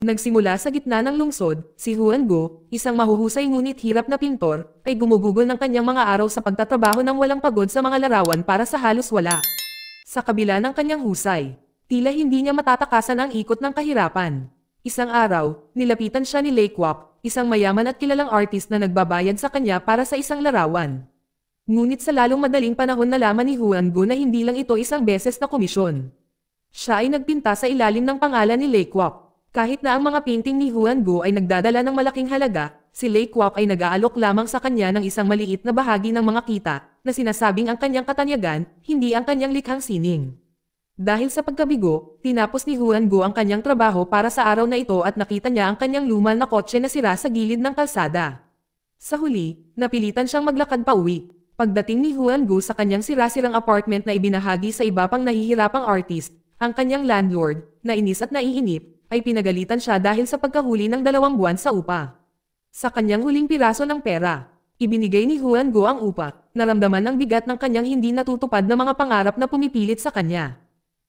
Nagsimula sa gitna ng lungsod, si Huan Go, isang mahuhusay ngunit hirap na pintor, ay gumugugol ng kanyang mga araw sa pagtatrabaho ng walang pagod sa mga larawan para sa halos wala. Sa kabila ng kanyang husay, tila hindi niya matatakasan ang ikot ng kahirapan. Isang araw, nilapitan siya ni Lei Kwok, isang mayaman at kilalang artist na nagbabayad sa kanya para sa isang larawan. Ngunit sa lalong madaling panahon nalaman ni Huan Go na hindi lang ito isang beses na komisyon. Siya ay nagpinta sa ilalim ng pangalan ni Lei Kwok. Kahit na ang mga painting ni Huan Go ay nagdadala ng malaking halaga, si Lei Kwok ay nag-aalok lamang sa kanya ng isang maliit na bahagi ng mga kita, na sinasabing ang kanyang katanyagan, hindi ang kanyang likhang sining. Dahil sa pagkabigo, tinapos ni Huan Go ang kanyang trabaho para sa araw na ito at nakita niya ang kanyang luma na kotse na sira sa gilid ng kalsada. Sa huli, napilitan siyang maglakad pa uwi. Pagdating ni Huan Go sa kanyang sira-sirang apartment na ibinahagi sa iba pang nahihirapang artist, ang kanyang landlord, na inis at naiinip, ay pinagalitan siya dahil sa pagkahuli ng 2 buwan sa upa. Sa kanyang huling piraso ng pera, ibinigay ni Huan Go ang upa, naramdaman ng bigat ng kanyang hindi natutupad na mga pangarap na pumipilit sa kanya.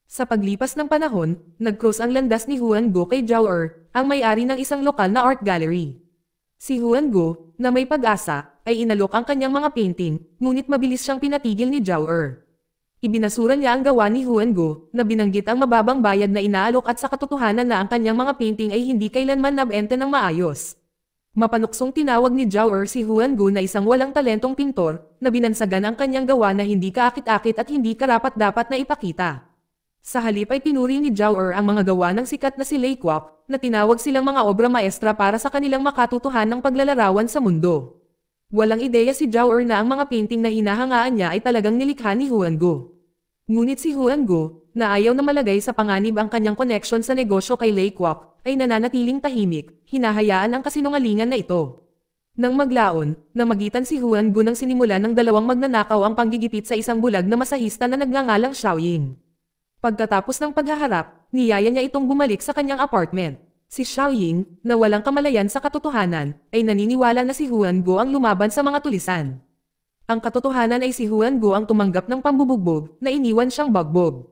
Sa paglipas ng panahon, nag-cross ang landas ni Huan Go kay Zhao ang may-ari ng isang lokal na art gallery. Si Huan Go, na may pag-asa, ay inalok ang kanyang mga painting, ngunit mabilis siyang pinatigil ni Zhao. Ibinasura niya ang gawa ni Huan Go, na binanggit ang mababang bayad na inaalok at sa katotohanan na ang kanyang mga painting ay hindi kailanman nabenta ng maayos. Mapanuksong tinawag ni Zhao si Huan Go na isang walang talentong pintor, na binansagan ang kanyang gawa na hindi kaakit-akit at hindi karapat-dapat na ipakita. Sa halip ay pinuri ni Zhao ang mga gawa ng sikat na si Lei Kwok, na tinawag silang mga obra maestra para sa kanilang makatutuhan ng paglalarawan sa mundo. Walang ideya si Zhao na ang mga painting na hinahangaan niya ay talagang nilikha ni Huan Go. Ngunit si Huan Go, na ayaw na malagay sa panganib ang kanyang koneksyon sa negosyo kay Lei Kwok, ay nananatiling tahimik, hinahayaan ang kasinungalingan na ito. Nang maglaon, namagitan si Huan Go nang sinimulan ng 2 magnanakaw ang panggigipit sa isang bulag na masahista na nagngangalang Xiaoying. Pagkatapos ng paghaharap, niyaya niya itong bumalik sa kanyang apartment. Si Xiaoying, na walang kamalayan sa katotohanan, ay naniniwala na si Huan Go ang lumaban sa mga tulisan. Ang katotohanan ay si Huan Go ang tumanggap ng pambubugbog, na iniwan siyang bagbog.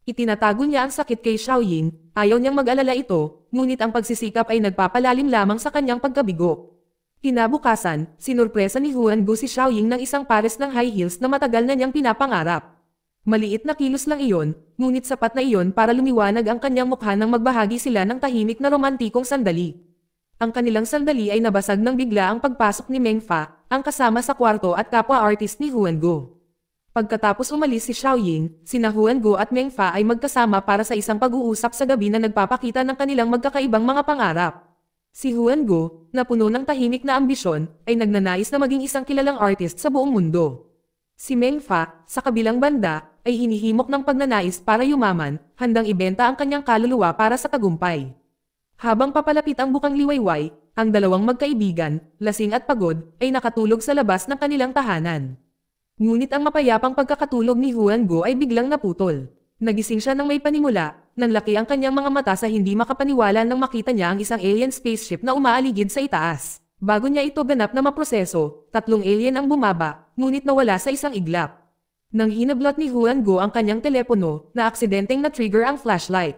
Itinatago niya ang sakit kay Xiaoying, ayaw niyang mag-alala ito, ngunit ang pagsisikap ay nagpapalalim lamang sa kanyang pagkabigo. Kinabukasan, sinurpresa ni Huan Go si Xiaoying ng isang pares ng high heels na matagal na niyang pinapangarap. Maliit na kilos lang iyon, ngunit sapat na iyon para lumiwanag ang kanyang mukha nang magbahagi sila ng tahimik na romantikong sandali. Ang kanilang sandali ay nabasag ng bigla ang pagpasok ni Meng Fa, ang kasama sa kwarto at kapwa-artist ni Huan Go. Pagkatapos umalis si Xiaoying, sina Huan Go at Meng Fa ay magkasama para sa isang pag-uusap sa gabi na nagpapakita ng kanilang magkakaibang mga pangarap. Si Huan Go, na puno ng tahimik na ambisyon, ay nagnanais na maging isang kilalang artist sa buong mundo. Si Meng Fa, sa kabilang banda, ay hinihimok ng pagnanais para yumaman, handang ibenta ang kanyang kaluluwa para sa tagumpay. Habang papalapit ang bukang liwayway, ang 2 magkaibigan, lasing at pagod, ay nakatulog sa labas ng kanilang tahanan. Ngunit ang mapayapang pagkakatulog ni Huan Go ay biglang naputol. Nagising siya nang may panimula, nanlaki ang kanyang mga mata sa hindi makapaniwala nang makita niya ang isang alien spaceship na umaaligid sa itaas. Bago niya ito ganap na maproseso, 3 alien ang bumaba, ngunit nawala sa isang iglap. Nang hinablot ni Huan Go ang kanyang telepono, na aksidenteng na-trigger ang flashlight.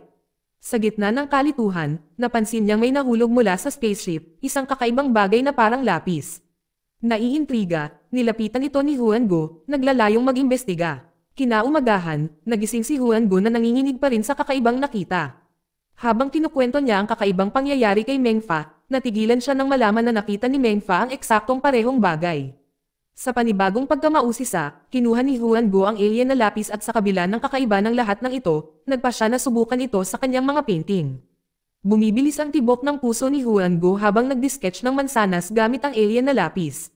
Sa gitna ng kalituhan, napansin niyang may nahulog mula sa spaceship, isang kakaibang bagay na parang lapis. Naiintriga, nilapitan ito ni Huan Go, naglalayong mag-imbestiga. Kinaumagahan, nagising si Huan Go na nanginginig pa rin sa kakaibang nakita. Habang kinukwento niya ang kakaibang pangyayari kay Meng Fa, natigilan siya nang malaman na nakita ni Meng Fa ang eksaktong parehong bagay. Sa panibagong pagkamausisa, kinuha ni Huan Go ang alien na lapis at sa kabila ng kakaiba ng lahat ng ito, nagpa siya na subukan ito sa kanyang mga painting. Bumibilis ang tibok ng puso ni Huan Go habang nagdisketch ng mansanas gamit ang alien na lapis.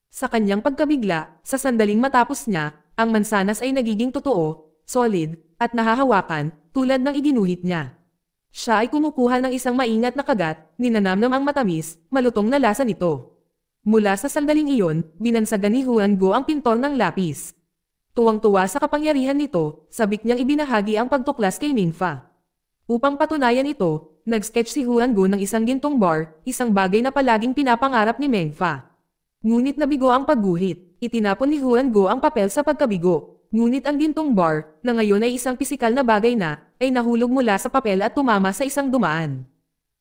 Sa kanyang pagkabigla, sa sandaling matapos niya, ang mansanas ay nagiging totoo, solid, at nahahawakan, tulad ng iginuhit niya. Siya ay kumukuha ng isang maingat na kagat, ninanamnam ang matamis, malutong na lasa nito. Mula sa sandaling iyon, binansagan ni Huan Go ang pintor ng lapis. Tuwang-tuwa sa kapangyarihan nito, sabik niyang ibinahagi ang pagtuklas kay Meng Fa. Upang patunayan ito, nag-sketch si Huan Go ng isang gintong bar, isang bagay na palaging pinapangarap ni Meng Fa. Ngunit nabigo ang pagguhit, itinapon ni Huan Go ang papel sa pagkabigo. Ngunit ang gintong bar, na ngayon ay isang pisikal na bagay na, ay nahulog mula sa papel at tumama sa isang dumaan.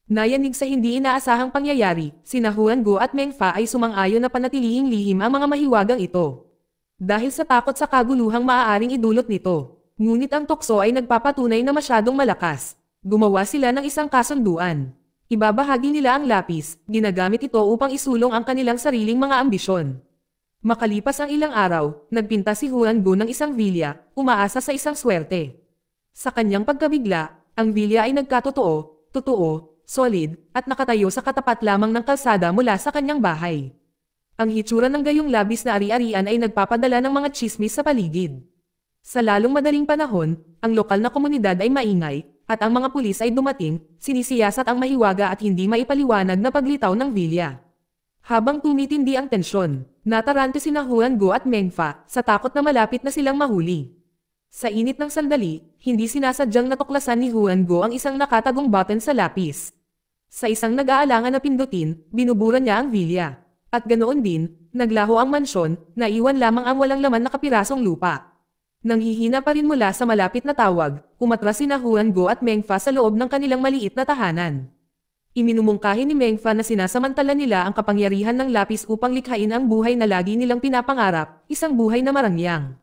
Nayanig sa hindi inaasahang pangyayari, sina Huan Go at Meng Fa ay sumang-ayon na panatilihing lihim ang mga mahiwagang ito. Dahil sa takot sa kaguluhang maaaring idulot nito. Ngunit ang tukso ay nagpapatunay na masyadong malakas. Gumawa sila ng isang kasunduan. Ibabahagi nila ang lapis, ginagamit ito upang isulong ang kanilang sariling mga ambisyon. Makalipas ang ilang araw, nagpinta si Huan Go ng isang vilya, umaasa sa isang swerte. Sa kanyang pagkabigla, ang vilya ay nagkatotoo, totoo, solid, at nakatayo sa katapat lamang ng kalsada mula sa kanyang bahay. Ang hitsura ng gayong labis na ari-arian ay nagpapadala ng mga tsismis sa paligid. Sa lalong madaling panahon, ang lokal na komunidad ay maingay, at ang mga pulis ay dumating, sinisiyasat ang mahiwaga at hindi maipaliwanag na paglitaw ng vilya. Habang tumitindi ang tensyon, natarante sina Huan Go at Meng Fa sa takot na malapit na silang mahuli. Sa init ng sandali, hindi sinasadyang natuklasan ni Huan Go ang isang nakatagong button sa lapis. Sa isang nag-aalangan na pindutin, binuburan niya ang vilya. At ganoon din, naglaho ang mansyon, naiwan lamang ang walang laman na kapirasong lupa. Nanghihina pa rin mula sa malapit na tawag, umatras sina Huan Go at Meng Fa sa loob ng kanilang maliit na tahanan. Iminumungkahi ni Meng Fa na sinasamantala nila ang kapangyarihan ng lapis upang likhain ang buhay na lagi nilang pinapangarap, isang buhay na marangyang.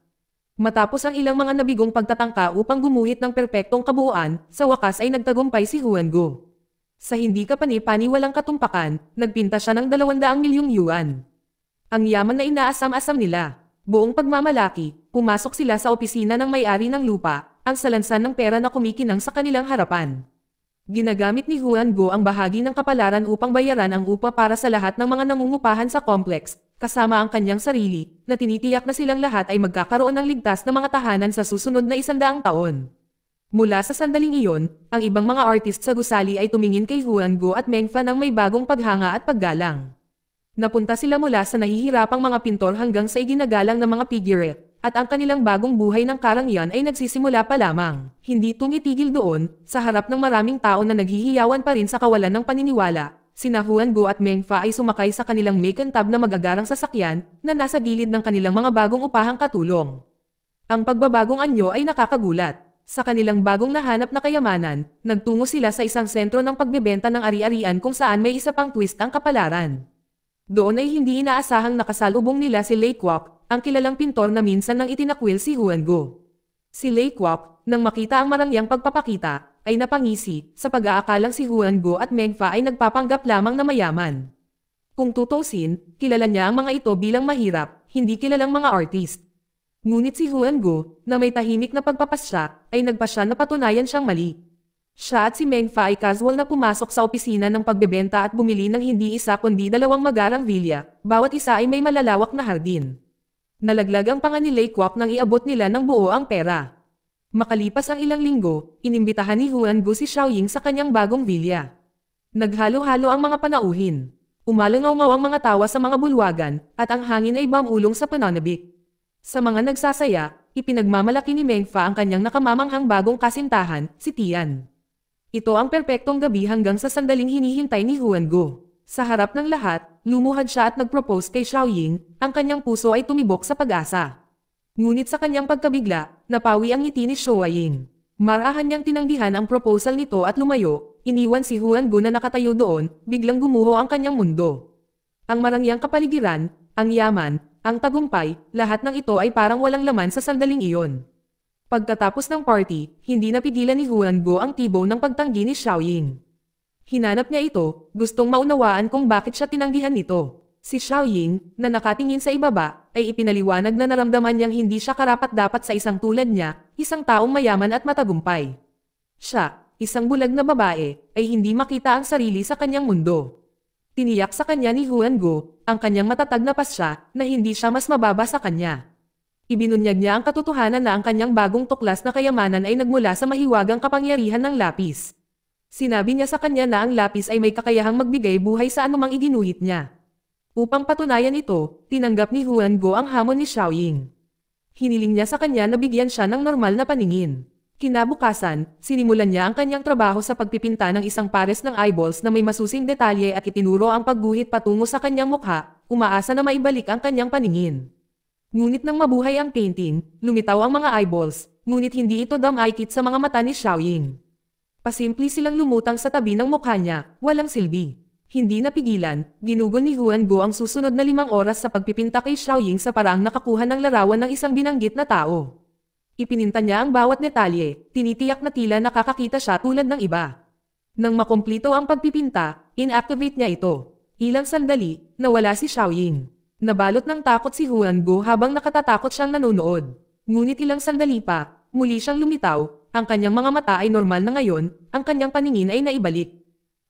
Matapos ang ilang mga nabigong pagtatangka upang gumuhit ng perpektong kabuuan, sa wakas ay nagtagumpay si Huan Go. Sa hindi kapani-paniwalang katumpakan, nagpinta siya ng 200 milyong yuan. Ang yaman na inaasam-asam nila. Buong pagmamalaki, pumasok sila sa opisina ng may-ari ng lupa, ang salansan ng pera na kumikinang sa kanilang harapan. Ginagamit ni Huan Go ang bahagi ng kapalaran upang bayaran ang upa para sa lahat ng mga nangungupahan sa complex, kasama ang kanyang sarili, na tinitiyak na silang lahat ay magkakaroon ng ligtas na mga tahanan sa susunod na 100 taon. Mula sa sandaling iyon, ang ibang mga artist sa gusali ay tumingin kay Huan Go at Meng Fa ng may bagong paghanga at paggalang. Napunta sila mula sa nahihirapang mga pintor hanggang sa iginagalang na mga figurette, at ang kanilang bagong buhay ng karangyaan ay nagsisimula pa lamang. Hindi tumitigil doon, sa harap ng maraming tao na naghihiyawan pa rin sa kawalan ng paniniwala, sina Huan Go at Meng Fa ay sumakay sa kanilang make-and-tab na magagarang sasakyan, na nasa gilid ng kanilang mga bagong upahang katulong. Ang pagbabagong anyo ay nakakagulat. Sa kanilang bagong nahanap na kayamanan, nagtungo sila sa isang sentro ng pagbebenta ng ari-arian kung saan may isa pang twist ang kapalaran. Doon ay hindi inaasahang nakasalubong nila si Lei Kwok, ang kilalang pintor na minsan nang itinakwil si Huan Go. Si Lei Kwok, nang makita ang marangyang pagpapakita, ay napangisi sa pag-aakalang si Huan Go at Meng Fa ay nagpapanggap lamang na mayaman. Kung tutusin, kilala niya ang mga ito bilang mahirap, hindi kilalang mga artist. Ngunit si Huan Go, na may tahimik na pagpapasya, ay nagpasya na patunayan siyang mali. Siya at si Meng Fa ay casual na pumasok sa opisina ng pagbebenta at bumili ng hindi isa kundi 2 magarang vilya, bawat isa ay may malalawak na hardin. Nalaglag ang panga ni Lei Kwok nang iabot nila ng buo ang pera. Makalipas ang ilang linggo, inimbitahan ni Huan Go si Xiaoying sa kanyang bagong vilya. Naghalo-halo ang mga panauhin. Umalangaw-ngaw ang mga tawa sa mga bulwagan, at ang hangin ay bumulong sa pananabik. Sa mga nagsasaya, ipinagmamalaki ni Meng Fa ang kanyang nakamamanghang bagong kasintahan, si Tian. Ito ang perpektong gabi hanggang sa sandaling hinihintay ni Huan Go. Sa harap ng lahat, lumuhad siya at nag-propose kay Xiaoying, ang kanyang puso ay tumibok sa pag-asa. Ngunit sa kanyang pagkabigla, napawi ang ngiti ni Xiaoying. Marahan niyang tinanggihan ang proposal nito at lumayo, iniwan si Huan Go na nakatayo doon, biglang gumuho ang kanyang mundo. Ang marangyang kapaligiran, ang yaman, ang tagumpay, lahat ng ito ay parang walang laman sa sandaling iyon. Pagkatapos ng party, hindi napigilan ni Huan Go ang tibo ng pagtanggi ni Xiaoying. Hinanap niya ito, gustong maunawaan kung bakit siya tinanggihan nito. Si Xiaoying, na nakatingin sa ibaba, ay ipinaliwanag na naramdaman niyang hindi siya karapat-dapat sa isang tulad niya, isang taong mayaman at matagumpay. Siya, isang bulag na babae, ay hindi makita ang sarili sa kanyang mundo. Tiniyak sa kanya ni Huan Go, ang kanyang matatag na pasya, na hindi siya mas mababa sa kanya. Ibinunyag niya ang katotohanan na ang kanyang bagong tuklas na kayamanan ay nagmula sa mahiwagang kapangyarihan ng lapis. Sinabi niya sa kanya na ang lapis ay may kakayahang magbigay buhay sa anumang iginuhit niya. Upang patunayan ito, tinanggap ni Huan Go ang hamon ni Xiaoying. Hiniling niya sa kanya na bigyan siya ng normal na paningin. Kinabukasan, sinimulan niya ang kanyang trabaho sa pagpipinta ng isang pares ng eyeballs na may masusing detalye at itinuro ang pagguhit patungo sa kanyang mukha, umaasa na maibalik ang kanyang paningin. Ngunit nang mabuhay ang painting, lumitaw ang mga eyeballs, ngunit hindi ito damay-kit sa mga mata ni Xiaoying. Pasimple silang lumutang sa tabi ng mukha niya, walang silbi. Hindi napigilan, ginugol ni Huan Go ang susunod na 5 oras sa pagpipinta kay Xiaoying sa paraang nakakuha ng larawan ng isang binanggit na tao. Ipininta niya ang bawat detalye, tinitiyak na tila nakakakita siya tulad ng iba. Nang makumplito ang pagpipinta, inactivate niya ito. Ilang sandali, nawala si Xiaoying. Nabalot ng takot si Huan Go habang nakatatakot siyang nanonood. Ngunit ilang sandali pa, muli siyang lumitaw, ang kanyang mga mata ay normal na ngayon, ang kanyang paningin ay naibalik.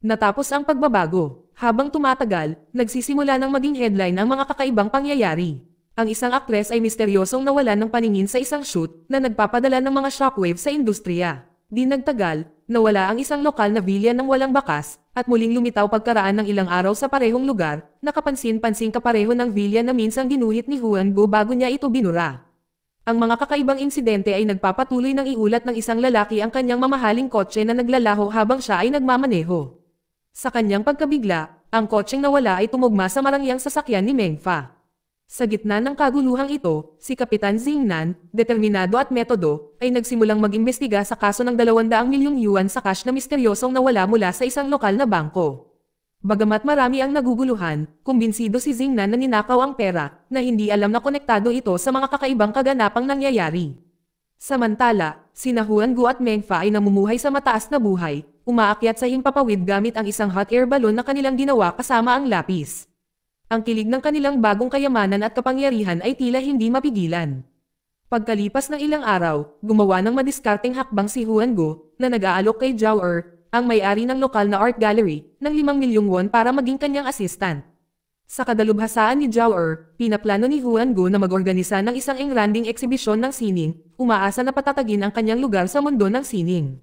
Natapos ang pagbabago. Habang tumatagal, nagsisimula ng maging headline ang mga kakaibang pangyayari. Ang isang aktres ay misteryosong nawalan ng paningin sa isang shoot na nagpapadala ng mga shockwave sa industriya. Di nagtagal, nawala ang isang lokal na villa ng walang bakas, at muling lumitaw pagkaraan ng ilang araw sa parehong lugar, nakapansin-pansing kapareho ng villa na minsang ginuhit ni Huan Go bago niya ito binura. Ang mga kakaibang insidente ay nagpapatuloy ng iulat ng isang lalaki ang kanyang mamahaling kotse na naglalaho habang siya ay nagmamaneho. Sa kanyang pagkabigla, ang kotseng nawala ay tumugma sa marangyang sasakyan ni Meng Fa. Sa gitna ng kaguluhang ito, si Kapitan Xingnan, determinado at metodo, ay nagsimulang mag-imbestiga sa kaso ng 200 milyong yuan sa cash na misteryosong nawala mula sa isang lokal na bangko. Bagamat marami ang naguguluhan, kumbinsido si Xingnan na ninakaw ang pera, na hindi alam na konektado ito sa mga kakaibang kaganapang nangyayari. Samantala, sina Huan Go at Meng Fa ay namumuhay sa mataas na buhay, umaakyat sa himpapawid gamit ang isang hot air balloon na kanilang ginawa kasama ang lapis. Ang kilig ng kanilang bagong kayamanan at kapangyarihan ay tila hindi mapigilan. Pagkalipas ng ilang araw, gumawa ng madiskarteng hakbang si Huan Go, na nag-aalok kay Zhao ang may-ari ng lokal na art gallery, ng 5 milyong won para maging kanyang assistant. Sa kadalubhasaan ni Zhao pinaplano ni Huan Go na mag-organisa ng isang engranding eksibisyon ng sining, umaasa na patatagin ang kanyang lugar sa mundo ng sining.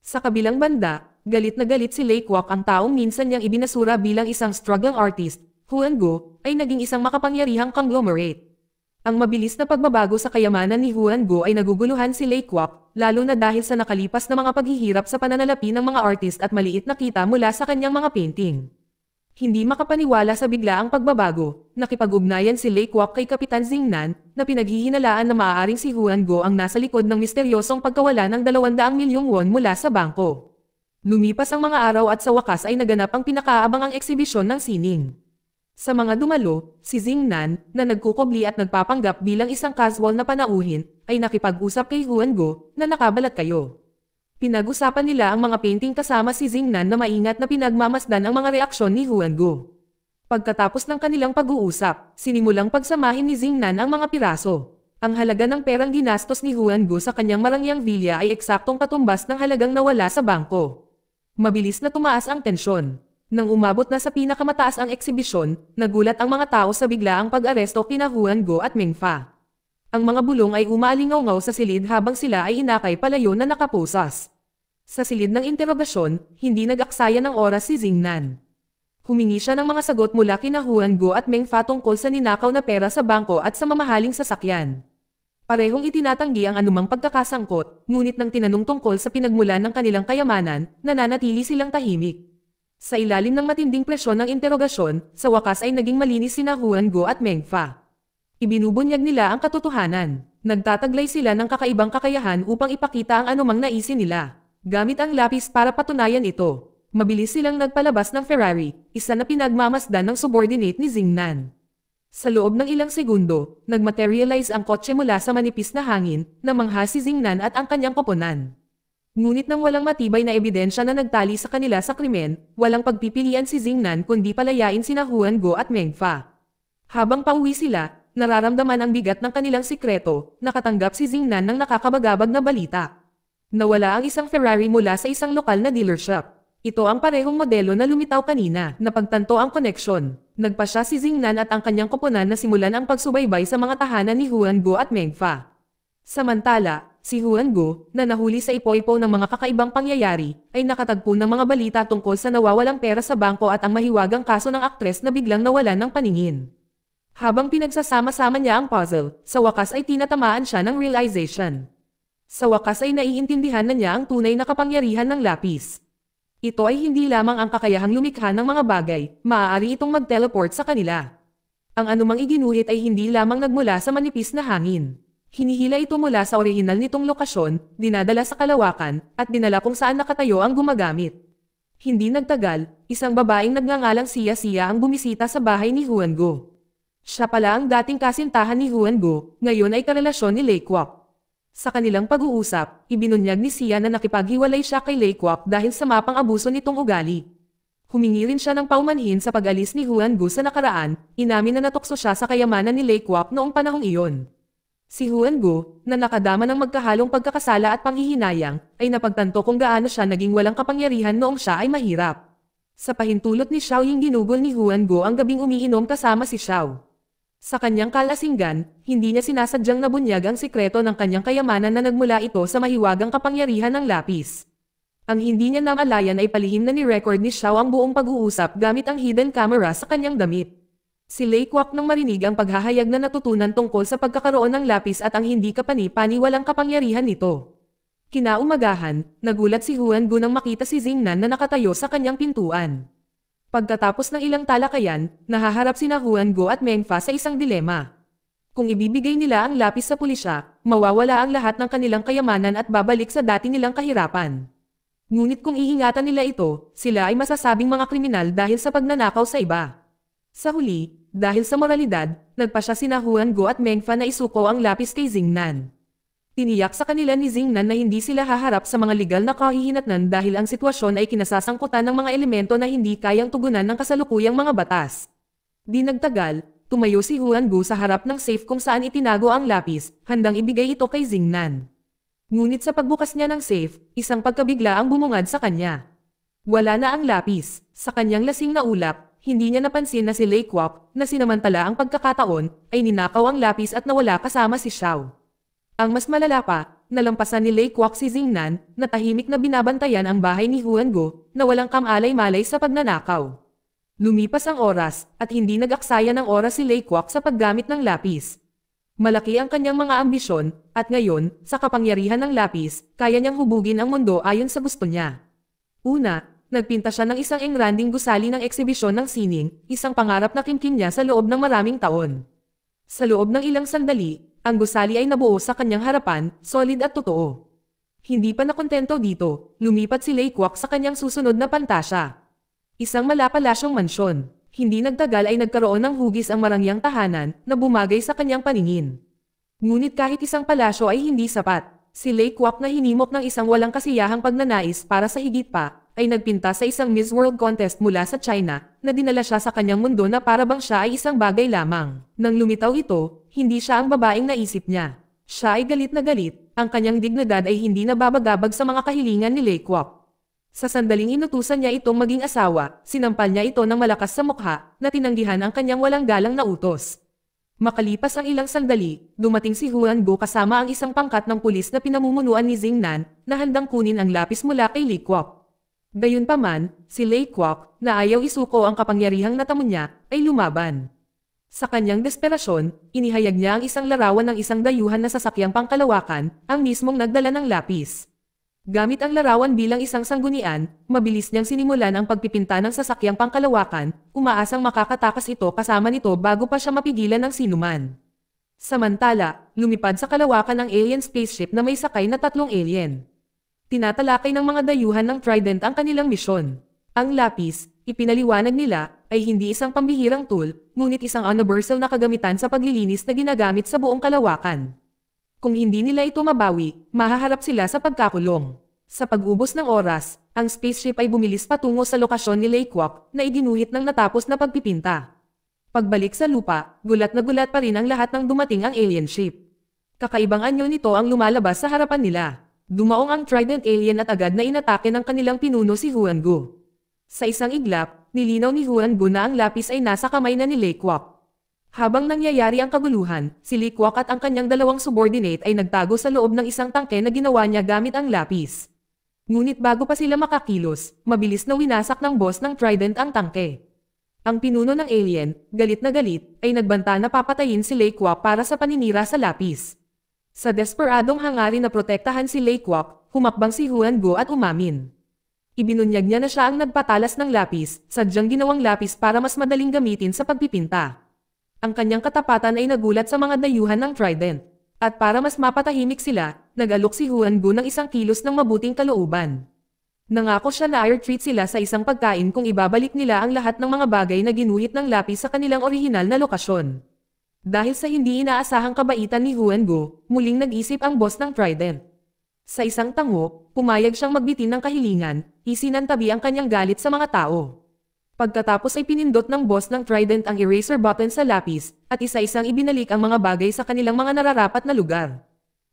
Sa kabilang banda, galit na galit si Lei Kwok ang taong minsan niyang ibinasura bilang isang struggling artist. Huan Go ay naging isang makapangyarihang conglomerate. Ang mabilis na pagbabago sa kayamanan ni Huan Go ay naguguluhan si Lei Kwok, lalo na dahil sa nakalipas na mga paghihirap sa pananalapi ng mga artist at maliit na kita mula sa kanyang mga painting. Hindi makapaniwala sa biglaang pagbabago, nakipag-ugnayan si Lei Kwok kay Kapitan Xingnan, na pinaghihinalaan na maaaring si Huan Go ang nasa likod ng misteryosong pagkawala ng 200 milyong won mula sa bangko. Lumipas ang mga araw at sa wakas ay naganap ang pinakaabangang eksibisyon ng sining. Sa mga dumalo, si Xingnan, na nagkukubli at nagpapanggap bilang isang casual na panauhin, ay nakipag-usap kay Huan Go, na nakabalat kayo. Pinag-usapan nila ang mga painting kasama si Xingnan na maingat na pinagmamasdan ang mga reaksyon ni Huan Go. Pagkatapos ng kanilang pag-uusap, sinimulang pagsamahin ni Xingnan ang mga piraso. Ang halaga ng perang ginastos ni Huan Go sa kanyang marangyang villa ay eksaktong katumbas ng halagang nawala sa bangko. Mabilis na tumaas ang tensyon. Nang umabot na sa pinakamataas ang eksibisyon, nagulat ang mga tao sa biglaang pag-aresto kina Huan Go at Meng Fa. Ang mga bulong ay umalingaw-ngaw sa silid habang sila ay inakay palayo na nakapusas. Sa silid ng interogasyon, hindi nag-aksaya ng oras si Xingnan. Humingi siya ng mga sagot mula kina Huan Go at Meng Fa tungkol sa ninakaw na pera sa bangko at sa mamahaling sasakyan. Parehong itinatanggi ang anumang pagkakasangkot, ngunit nang tinanong tungkol sa pinagmulan ng kanilang kayamanan, nananatili silang tahimik. Sa ilalim ng matinding presyon ng interogasyon, sa wakas ay naging malinis sina Huan Go at Meng Fa. Ibinubunyag nila ang katotohanan. Nagtataglay sila ng kakaibang kakayahan upang ipakita ang anumang naisin nila. Gamit ang lapis para patunayan ito. Mabilis silang nagpalabas ng Ferrari, isa na pinagmamasdan ng subordinate ni Xingnan. Sa loob ng ilang segundo, nagmaterialize ang kotse mula sa manipis na hangin, namangha si Xingnan at ang kanyang koponan. Ngunit nang walang matibay na ebidensya na nagtali sa kanila sa krimen, walang pagpipilian si Xingnan kundi palayain sina Huan Go at Meng Fa. Habang pauwi sila, nararamdaman ang bigat ng kanilang sikreto, nakatanggap si Xingnan ng nakakabagabag na balita. Nawala ang isang Ferrari mula sa isang lokal na dealership. Ito ang parehong modelo na lumitaw kanina, napagtanto ang koneksyon. Nagpasya si Xingnan at ang kanyang koponan na simulan ang pagsubaybay sa mga tahanan ni Huan Go at Meng Fa. Samantala, si Huan Go, na nahuli sa ipo-ipo ng mga kakaibang pangyayari, ay nakatagpo ng mga balita tungkol sa nawawalang pera sa bangko at ang mahiwagang kaso ng aktres na biglang nawalan ng paningin. Habang pinagsasama-sama niya ang puzzle, sa wakas ay tinatamaan siya ng realization. Sa wakas ay naiintindihan na niya ang tunay na kapangyarihan ng lapis. Ito ay hindi lamang ang kakayahang lumikha ng mga bagay, maaari itong mag-teleport sa kanila. Ang anumang iginuhit ay hindi lamang nagmula sa manipis na hangin. Hinihila ito mula sa orihinal nitong lokasyon, dinadala sa kalawakan, at dinala kung saan nakatayo ang gumagamit. Hindi nagtagal, isang babaeng nagngangalang Siya ang bumisita sa bahay ni Huanggo. Siya pala ang dating kasintahan ni Huanggo, ngayon ay karelasyon ni Lei Kwok. Sa kanilang pag-uusap, ibinunyag ni Siya na nakipaghiwalay siya kay Lei Kwok dahil sa mapang abuso nitong ugali. Humingi rin siya ng paumanhin sa pag-alis ni Huanggo sa nakaraan, inamin na natukso siya sa kayamanan ni Lei Kwok noong panahong iyon. Si Huanggo, na nakadama ng magkahalong pagkakasala at panghihinayang, ay napagtanto kung gaano siya naging walang kapangyarihan noong siya ay mahirap. Sa pahintulot ni Xiao Ying ginugol ni Huanggo ang gabing umiinom kasama si Xiao. Sa kanyang kalasinggan, hindi niya sinasadyang nabunyag ang sikreto ng kanyang kayamanan na nagmula ito sa mahiwagang kapangyarihan ng lapis. Ang hindi niya namalayan ay palihim na ni-record ni Xiao ang buong pag-uusap gamit ang hidden camera sa kanyang damit. Si Lei Kwok nang marinig ang paghahayag na natutunan tungkol sa pagkakaroon ng lapis at ang hindi kapani-paniwalang kapangyarihan nito. Kinaumagahan, nagulat si Huanggo nang makita si Xingnan na nakatayo sa kanyang pintuan. Pagkatapos ng ilang talakayan, nahaharap sina Huanggo at Mengfa sa isang dilema. Kung ibibigay nila ang lapis sa pulisya, mawawala ang lahat ng kanilang kayamanan at babalik sa dati nilang kahirapan. Ngunit kung iingatan nila ito, sila ay masasabing mga kriminal dahil sa pagnanakaw sa iba. Sa huli, dahil sa moralidad, nagpasya sina Huanggo at Mengfa na isuko ang lapis kay Xingnan. Tiniyak sa kanila ni Xingnan na hindi sila haharap sa mga legal na kahihinatnan dahil ang sitwasyon ay kinasasangkutan ng mga elemento na hindi kayang tugunan ng kasalukuyang mga batas. Di nagtagal, tumayo si Huanggo sa harap ng safe kung saan itinago ang lapis, handang ibigay ito kay Xingnan. Ngunit sa pagbukas niya ng safe, isang pagkabigla ang bumungad sa kanya. Wala na ang lapis. Sa kanyang lasing na ulap, hindi niya napansin na si Lei Kwok, na sinamantala ang pagkakataon, ay ninakaw ang lapis at nawala kasama si Xiao. Ang mas malala pa, nalampasan ni Lei Kwok si Xingnan, na tahimik na binabantayan ang bahay ni Huanggo, na walang kamalay-malay sa pagnanakaw. Lumipas ang oras, at hindi nag-aksaya ng oras si Lei Kwok sa paggamit ng lapis. Malaki ang kanyang mga ambisyon, at ngayon, sa kapangyarihan ng lapis, kaya niyang hubugin ang mundo ayon sa gusto niya. Una, nagpinta siya ng isang engranding gusali ng eksibisyon ng sining, isang pangarap na kimkim niya sa loob ng maraming taon. Sa loob ng ilang sandali, ang gusali ay nabuo sa kanyang harapan, solid at totoo. Hindi pa nakontento dito, lumipat si Lei Kwok sa kanyang susunod na pantasya. Isang malapalasyong mansyon. Hindi nagtagal ay nagkaroon ng hugis ang marangyang tahanan na bumagay sa kanyang paningin. Ngunit kahit isang palasyo ay hindi sapat. Si Lei Kwok na hinimok ng isang walang kasiyahang pagnanais para sa higit pa, ay nagpinta sa isang Miss World contest mula sa China, na dinala siya sa kanyang mundo na para bang siya ay isang bagay lamang. Nang lumitaw ito, hindi siya ang babaeng naisip niya. Siya ay galit na galit, ang kanyang dignidad ay hindi nababagabag sa mga kahilingan ni Lei Kwok. Sa sandaling inutusan niya itong maging asawa, sinampal niya ito ng malakas sa mukha, na tinanggihan ang kanyang walang galang na utos. Makalipas ang ilang sandali, dumating si Huanggo kasama ang isang pangkat ng pulis na pinamumunuan ni Xingnan, na handang kunin ang lapis mula kay Lei Kwok. Gayunpaman, si Lei Kwok, na ayaw isuko ang kapangyarihang natamo niya, ay lumaban. Sa kanyang desperasyon, inihayag niya ang isang larawan ng isang dayuhan na sasakyang pangkalawakan, ang mismong nagdala ng lapis. Gamit ang larawan bilang isang sanggunian, mabilis niyang sinimulan ang pagpipinta ng sasakyang pangkalawakan, umaasang makakatakas ito kasama nito bago pa siya mapigilan ng sinuman. Samantala, lumipad sa kalawakan ang alien spaceship na may sakay na 3 alien. Tinatalakay ng mga dayuhan ng Trident ang kanilang misyon. Ang lapis, ipinaliwanag nila, ay hindi isang pambihirang tool, ngunit isang universal na kagamitan sa paglilinis na ginagamit sa buong kalawakan. Kung hindi nila ito mabawi, mahaharap sila sa pagkakulong. Sa pag-ubos ng oras, ang spaceship ay bumilis patungo sa lokasyon ni Lei Kwok, na iginuhit ng natapos na pagpipinta. Pagbalik sa lupa, gulat na gulat pa rin ang lahat ng dumating ang alien ship. Kakaibang anyo nito ang lumalabas sa harapan nila. Dumaong ang Trident alien at agad na inatake ng kanilang pinuno si Huanggo. Sa isang iglap, nilinaw ni Huanggo na ang lapis ay nasa kamay na ni Lei Kwok. Habang nangyayari ang kaguluhan, si Lei Kwok at ang kanyang dalawang subordinate ay nagtago sa loob ng isang tangke na ginawa niya gamit ang lapis. Ngunit bago pa sila makakilos, mabilis na winasak ng boss ng Trident ang tangke. Ang pinuno ng alien, galit na galit, ay nagbanta na papatayin si Lei Kwok para sa paninira sa lapis. Sa desperadong hangarin na protektahan si Lei Kwok, humakbang si Huanggo at umamin. Ibinunyag niya na siya ang nagpatalas ng lapis, sadyang ginawang lapis para mas madaling gamitin sa pagpipinta. Ang kanyang katapatan ay nagulat sa mga dayuhan ng Trident. At para mas mapatahimik sila, nag-alok si Huan Gu ng isang kilos ng mabuting kalooban. Nangako siya na i-treat sila sa isang pagkain kung ibabalik nila ang lahat ng mga bagay na ginuhit ng lapis sa kanilang orihinal na lokasyon. Dahil sa hindi inaasahang kabaitan ni Huan Gu, muling nag-isip ang boss ng Trident. Sa isang tango, pumayag siyang magbitin ng kahilingan, isinantabi ang kanyang galit sa mga tao. Pagkatapos ay pinindot ng boss ng Trident ang eraser button sa lapis, at isa-isang ibinalik ang mga bagay sa kanilang mga nararapat na lugar.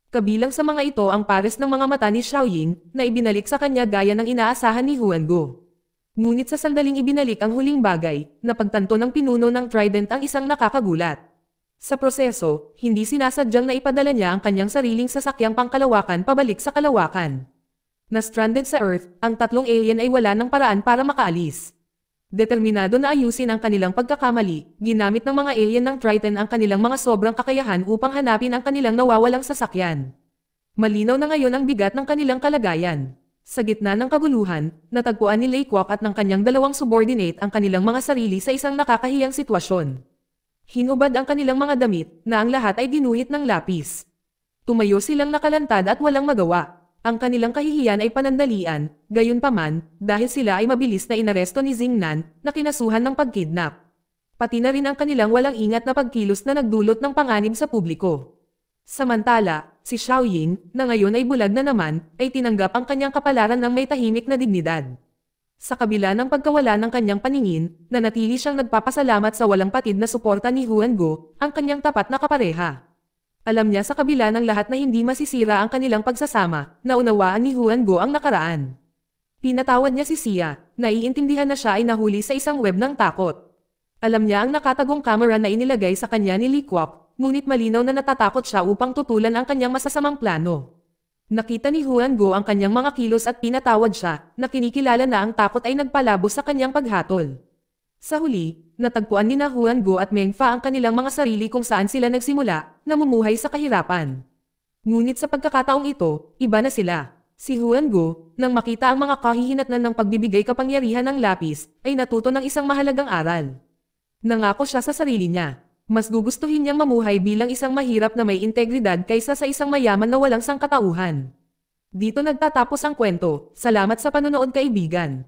Kabilang sa mga ito ang pares ng mga mata ni Xiaoying, na ibinalik sa kanya gaya ng inaasahan ni Huan Gu. Ngunit sa sandaling ibinalik ang huling bagay, napagtanto ng pinuno ng Trident ang isang nakakagulat. Sa proseso, hindi sinasadyang na ipadala niya ang kanyang sariling sasakyang pangkalawakan pabalik sa kalawakan. Na-stranded sa Earth, ang tatlong alien ay wala ng paraan para makaalis. Determinado na ayusin ang kanilang pagkakamali, ginamit ng mga alien ng Triton ang kanilang mga sobrang kakayahan upang hanapin ang kanilang nawawalang sasakyan. Malinaw na ngayon ang bigat ng kanilang kalagayan. Sa gitna ng kaguluhan, natagpuan ni Lei Kwok at ng kanyang dalawang subordinate ang kanilang mga sarili sa isang nakakahiyang sitwasyon. Hinubad ang kanilang mga damit, na ang lahat ay ginuhit ng lapis. Tumayo silang nakalantad at walang magawa. Ang kanilang kahihiyan ay panandalian, gayunpaman, dahil sila ay mabilis na inaresto ni Xingnan, na kinasuhan ng pagkidnap. Pati na rin ang kanilang walang ingat na pagkilos na nagdulot ng panganib sa publiko. Samantala, si Xiaoying, na ngayon ay bulag na naman, ay tinanggap ang kanyang kapalaran ng may tahimik na dignidad. Sa kabila ng pagkawala ng kanyang paningin, nanatili siyang nagpapasalamat sa walang patid na suporta ni Huan Gu, ang kanyang tapat na kapareha. Alam niya sa kabila ng lahat na hindi masisira ang kanilang pagsasama, naunawaan ni Huan Gu ang nakaraan. Pinatawad niya si Xia, naiintindihan na siya ay nahuli sa isang web ng takot. Alam niya ang nakatagong kamera na inilagay sa kanya ni Lei Kwok, ngunit malinaw na natatakot siya upang tutulan ang kanyang masasamang plano. Nakita ni Huan Gu ang kanyang mga kilos at pinatawad siya, na kinikilala na ang takot ay nagpalabo sa kanyang paghatol. Sa huli, natagpuan ni Huan Gu at Meng Fa ang kanilang mga sarili kung saan sila nagsimula, namumuhay sa kahirapan. Ngunit sa pagkakataong ito, iba na sila. Si Huan Gu, nang makita ang mga kahihinatnan ng pagbibigay kapangyarihan ng lapis, ay natuto ng isang mahalagang aral. Nangako siya sa sarili niya. Mas gugustuhin niyang mamuhay bilang isang mahirap na may integridad kaysa sa isang mayaman na walang sangkatauhan. Dito nagtatapos ang kwento. Salamat sa panonood, kaibigan.